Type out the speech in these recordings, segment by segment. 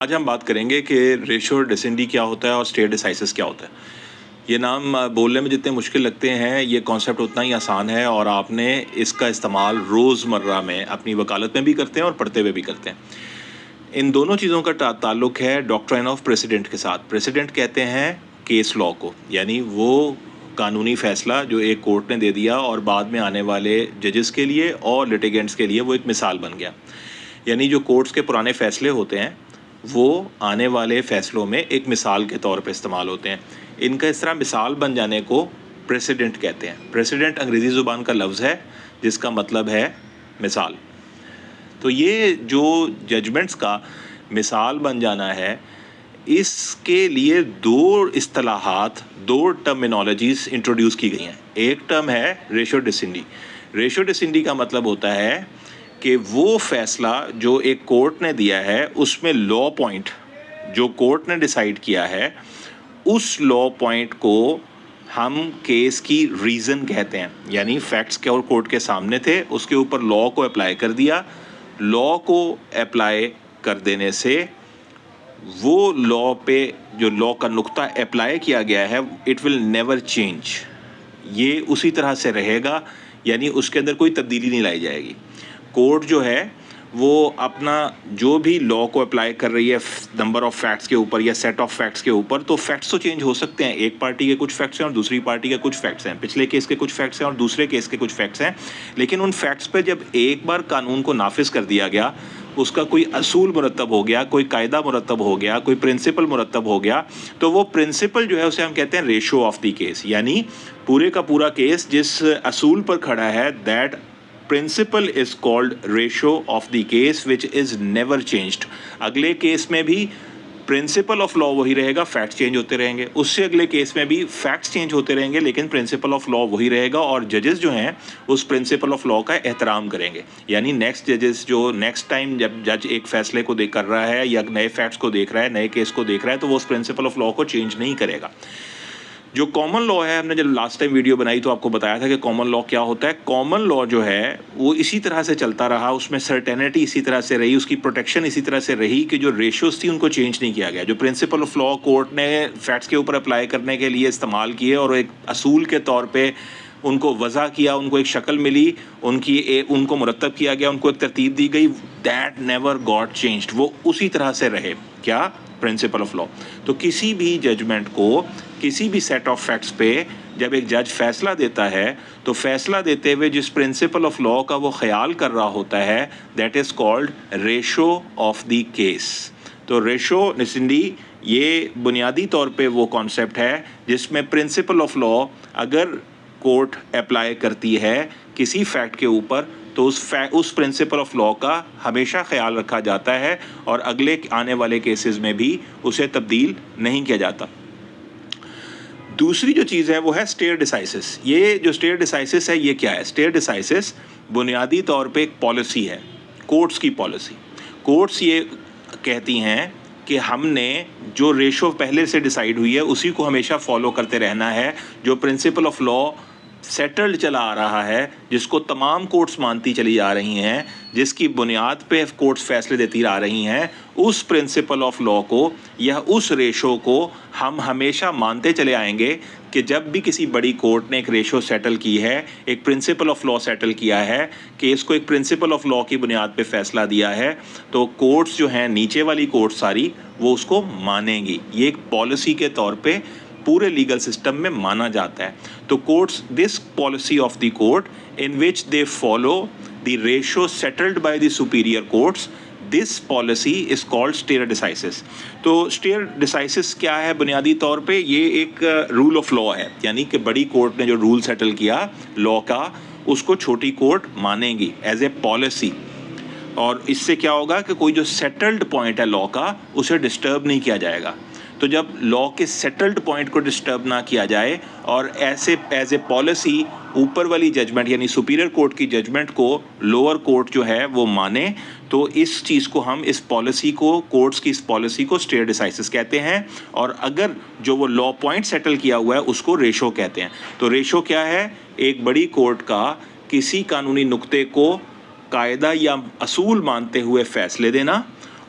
آج ہم بات کریں گے کہ ریشو ڈسینڈی کیا ہوتا ہے اور اسٹیئر ڈیسائسس کیا ہوتا ہے۔ یہ نام بولنے میں جتنے مشکل لگتے ہیں یہ کانسیپٹ اتنا ہی آسان ہے، اور آپ نے اس کا استعمال روز مرہ میں اپنی وکالت میں بھی کرتے ہیں اور پڑھتے ہوئے بھی کرتے ہیں۔ ان دونوں چیزوں کا تعلق ہے ڈاکٹرائن آف پریسیڈنٹ کے ساتھ۔ پریسیڈنٹ کہتے ہیں کیس لاء کو، یعنی وہ قانونی فیصلہ جو ایک کورٹ نے دے دیا اور بعد میں آنے والے ججز کے لیے اور لٹیگنٹس کے لیے وہ ایک مثال بن گیا۔ یعنی جو کورٹس کے پرانے فیصلے ہوتے ہیں وہ آنے والے فیصلوں میں ایک مثال کے طور پہ استعمال ہوتے ہیں۔ ان کا اس طرح مثال بن جانے کو پریسیڈنٹ کہتے ہیں۔ پریسیڈنٹ انگریزی زبان کا لفظ ہے جس کا مطلب ہے مثال۔ تو یہ جو ججمنٹس کا مثال بن جانا ہے، اس کے لیے دو اصطلاحات، دو ٹرمینالوجیز انٹروڈیوس کی گئی ہیں۔ ایک ٹرم ہے ریشو ڈسینڈی۔ ریشو ڈسینڈی کا مطلب ہوتا ہے کہ وہ فیصلہ جو ایک کورٹ نے دیا ہے اس میں لا پوائنٹ جو کورٹ نے ڈیسائیڈ کیا ہے، اس لا پوائنٹ کو ہم کیس کی ریزن کہتے ہیں۔ یعنی فیکٹس کے اور کورٹ کے سامنے تھے، اس کے اوپر لا کو اپلائی کر دیا۔ لا کو اپلائی کر دینے سے وہ لا پہ جو لا کا نقطہ اپلائی کیا گیا ہے اٹ ول نیور چینج، یہ اسی طرح سے رہے گا، یعنی اس کے اندر کوئی تبدیلی نہیں لائی جائے گی۔ کورٹ جو ہے وہ اپنا جو بھی لا کو اپلائی کر رہی ہے نمبر آف فیکٹس کے اوپر یا سیٹ آف فیکٹس کے اوپر، تو فیکٹس تو چینج ہو سکتے ہیں، ایک پارٹی کے کچھ فیکٹس ہیں اور دوسری پارٹی کے کچھ فیکٹس ہیں، پچھلے کیس کے کچھ فیکٹس ہیں اور دوسرے کیس کے کچھ فیکٹس ہیں، لیکن ان فیکٹس پہ جب ایک بار قانون کو نافذ کر دیا گیا، اس کا کوئی اصول مرتب ہو گیا، کوئی قاعدہ مرتب ہو گیا، کوئی پرنسپل مرتب ہو گیا، تو وہ پرنسپل جو ہے اسے ہم کہتے ہیں ریشو آف دی کیس۔ یعنی پورے کا پورا کیس جس اصول پر کھڑا ہے، that principle is called ratio of the case which is never changed۔ اگلے کیس میں بھی پرنسپل آف لا وہی رہے گا، فیکٹس چینج ہوتے رہیں گے، اس سے اگلے کیس میں بھی فیکٹس چینج ہوتے رہیں گے لیکن پرنسپل آف لا وہی رہے گا، اور ججز جو ہیں اس پرنسپل آف لا کا احترام کریں گے۔ یعنی نیکسٹ ججز جو نیکسٹ ٹائم جب جج ایک فیصلے کو دیکھ کر رہا ہے یا نئے فیکٹس کو دیکھ رہا ہے، نئے کیس کو دیکھ رہا ہے، تو وہ اس پرنسپل آف لا کو چینج نہیں کرے گا۔ جو کامن لا ہے، ہم نے جب لاسٹ ٹائم ویڈیو بنائی تو آپ کو بتایا تھا کہ کامن لا کیا ہوتا ہے۔ کامن لا جو ہے وہ اسی طرح سے چلتا رہا، اس میں سرٹینٹی اسی طرح سے رہی، اس کی پروٹیکشن اسی طرح سے رہی کہ جو ریشوز تھی ان کو چینج نہیں کیا گیا۔ جو پرنسپل آف لا کورٹ نے فیکٹس کے اوپر اپلائی کرنے کے لیے استعمال کیے اور ایک اصول کے طور پہ ان کو وضع کیا، ان کو ایک شکل ملی، ان کو مرتب کیا گیا، ان کو ایک ترتیب دی گئی، دیٹ نیور گاٹ چینجڈ، وہ اسی طرح سے رہے۔ کیا؟ Principle of law. تو کسی بھی ججمنٹ کو کسی بھی سیٹ آف فیکٹس پہ جب ایک جج فیصلہ دیتا ہے تو فیصلہ دیتے ہوئے جس پرنسپل آف لا کا وہ خیال کر رہا ہوتا ہے، that is called ratio of the case. تو ریشو ڈسینڈی یہ بنیادی طور پہ وہ کانسیپٹ ہے جس میں پرنسپل آف لا اگر کورٹ اپلائی کرتی ہے کسی فیکٹ کے اوپر تو اس پرنسپل آف لا کا ہمیشہ خیال رکھا جاتا ہے اور اگلے آنے والے کیسز میں بھی اسے تبدیل نہیں کیا جاتا۔ دوسری جو چیز ہے وہ ہے اسٹیئر ڈیسائسس۔ یہ جو اسٹیئر ڈیسائسس ہے یہ کیا ہے؟ اسٹیئر ڈیسائسس بنیادی طور پہ ایک پالیسی ہے، کورٹس کی پالیسی۔ کورٹس یہ کہتی ہیں کہ ہم نے جو ریشو پہلے سے ڈیسائیڈ ہوئی ہے اسی کو ہمیشہ فالو کرتے رہنا ہے۔ جو پرنسپل آف لا سیٹلڈ چلا آ رہا ہے، جس کو تمام کورٹس مانتی چلی آ رہی ہیں، جس کی بنیاد پہ کورٹس فیصلے دیتی آ رہی ہیں، اس پرنسپل آف لا کو یا اس ریشو کو ہم ہمیشہ مانتے چلے آئیں گے کہ جب بھی کسی بڑی کورٹ نے ایک ریشو سیٹل کی ہے، ایک پرنسپل آف لا سیٹل کیا ہے کہ اس کو ایک پرنسپل آف لا کی بنیاد پہ فیصلہ دیا ہے، تو کورٹس جو ہیں نیچے والی کورٹ ساری وہ اس کو مانیں گی۔ یہ ایک پالیسی کے طور پہ پورے لیگل سسٹم میں مانا جاتا ہے۔ تو courts this policy of the court in which they follow the ratio settled by the superior courts, this policy is called stare decisis. تو اسٹیئر ڈیسائسس کیا ہے؟ بنیادی طور پہ یہ ایک رول آف لا ہے، یعنی کہ بڑی کورٹ نے جو رول سیٹل کیا لا کا اس کو چھوٹی کورٹ مانے گی ایز اے پالیسی، اور اس سے کیا ہوگا کہ کوئی جو سیٹلڈ پوائنٹ ہے لا کا اسے ڈسٹرب نہیں کیا جائے گا۔ تو جب لا کے سیٹلڈ پوائنٹ کو ڈسٹرب نہ کیا جائے اور ایسے ایز اے پالیسی اوپر والی ججمنٹ یعنی سپیریئر کورٹ کی ججمنٹ کو لوور کورٹ جو ہے وہ مانے، تو اس چیز کو ہم اس پالیسی کو کورٹس کی اس پالیسی کو اسٹیئر ڈیسائسس کہتے ہیں، اور اگر جو وہ لا پوائنٹ سیٹل کیا ہوا ہے اس کو ریشو کہتے ہیں۔ تو ریشو کیا ہے؟ ایک بڑی کورٹ کا کسی قانونی نقطے کو قاعدہ یا اصول مانتے ہوئے فیصلے دینا،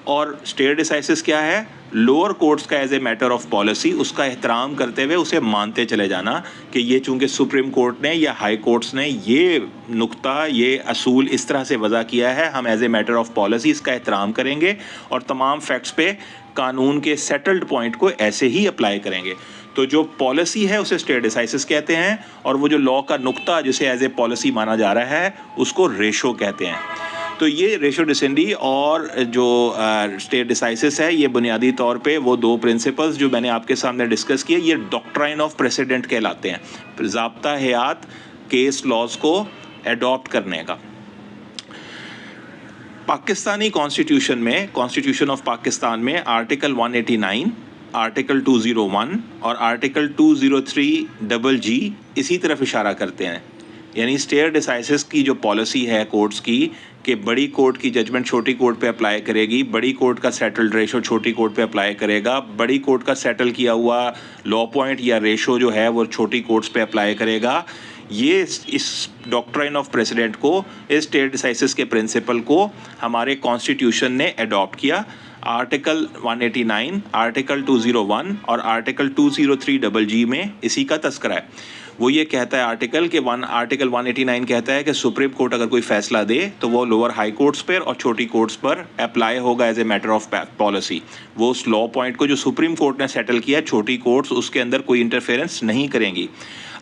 اور اسٹے ڈیسائسس کیا ہے؟ لوور کورٹس کا as a matter of policy اس کا احترام کرتے ہوئے اسے مانتے چلے جانا کہ یہ چونکہ سپریم کورٹ نے یا ہائی کورٹس نے یہ نقطہ یہ اصول اس طرح سے وضع کیا ہے، ہم as a matter of policy اس کا احترام کریں گے اور تمام فیکٹس پہ قانون کے سیٹلڈ پوائنٹ کو ایسے ہی اپلائی کریں گے۔ تو جو پالیسی ہے اسے اسٹے ڈیسائسس کہتے ہیں، اور وہ جو لا کا نقطہ جسے ایز اے پالیسی مانا جا رہا ہے اس کو ریشو کہتے ہیں۔ تو یہ ریشو ڈسینڈی اور جو اسٹے ڈیسائسس ہے، یہ بنیادی طور پہ وہ دو پرنسپلز جو میں نے آپ کے سامنے ڈسکس کیے، یہ ڈاکٹرائن آف پریسیڈنٹ کہلاتے ہیں، ضابطہ حیات کیس لاز کو ایڈاپٹ کرنے کا۔ پاکستانی کانسٹیٹیوشن میں، کانسٹیٹیوشن آف پاکستان میں آرٹیکل 189، آرٹیکل 201 اور آرٹیکل 203 جی اسی طرف اشارہ کرتے ہیں، یعنی اسٹے ڈیسائسس کی جو پالیسی ہے کورٹس کی کہ بڑی کورٹ کی ججمنٹ چھوٹی کورٹ پہ اپلائی کرے گی، بڑی کورٹ کا سیٹلڈ ریشو چھوٹی کورٹ پہ اپلائی کرے گا، بڑی کورٹ کا سیٹل کیا ہوا لا پوائنٹ یا ریشو جو ہے وہ چھوٹی کورٹس پہ اپلائی کرے گا۔ یہ اس ڈاکٹرائن آف پریسیڈنٹ کو، اس اسٹے ڈیسائسس کے پرنسپل کو ہمارے کانسٹیٹیوشن نے ایڈاپٹ کیا۔ آرٹیکل 189، آرٹیکل 201 اور آرٹیکل 203 جی میں اسی کا تذکرہ ہے۔ وہ یہ کہتا ہے آرٹیکل 189 کہتا ہے کہ سپریم کورٹ اگر کوئی فیصلہ دے تو وہ لوور ہائی کورٹس پر اور چھوٹی کورٹس پر اپلائی ہوگا as a matter of policy. وہ اس لا پوائنٹ کو جو سپریم کورٹ نے سیٹل کیا، چھوٹی کورٹس اس کے اندر کوئی انٹرفیئرنس نہیں کریں گی۔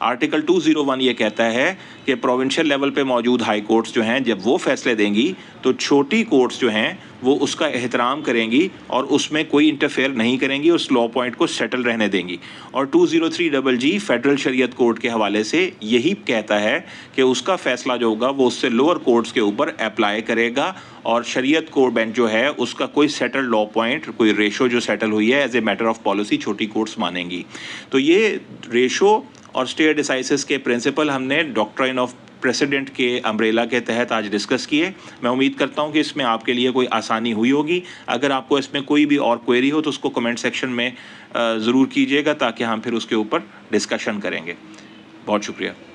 آرٹیکل 201 یہ کہتا ہے کہ پروونشل لیول پہ موجود ہائی کورٹس جو ہیں جب وہ فیصلے دیں گی تو چھوٹی کورٹس جو ہیں وہ اس کا احترام کریں گی اور اس میں کوئی انٹرفیئر نہیں کریں گی، اس لا پوائنٹ کو سیٹل رہنے دیں گی۔ اور 203 جی فیڈرل شریعت کورٹ کے حوالے سے یہی کہتا ہے کہ اس کا فیصلہ جو ہوگا وہ اس سے لوور کورٹس کے اوپر اپلائی کرے گا، اور شریعت کورٹ بینچ جو ہے اس کا کوئی سیٹل لا پوائنٹ، کوئی ریشو جو سیٹل ہوئی ہے as a matter of policy چھوٹی کورٹس مانیں گی۔ تو یہ ریشو اور اسٹے ڈیسائسس کے پرنسپل ہم نے ڈاکٹرائن آف پریسیڈنٹ کے امبریلا کے تحت آج ڈسکس کیے۔ میں امید کرتا ہوں کہ اس میں آپ کے لیے کوئی آسانی ہوئی ہوگی۔ اگر آپ کو اس میں کوئی بھی اور کوئری ہو تو اس کو کمنٹ سیکشن میں ضرور کیجیے گا تاکہ ہم پھر اس کے اوپر ڈسکشن کریں گے۔ بہت شکریہ۔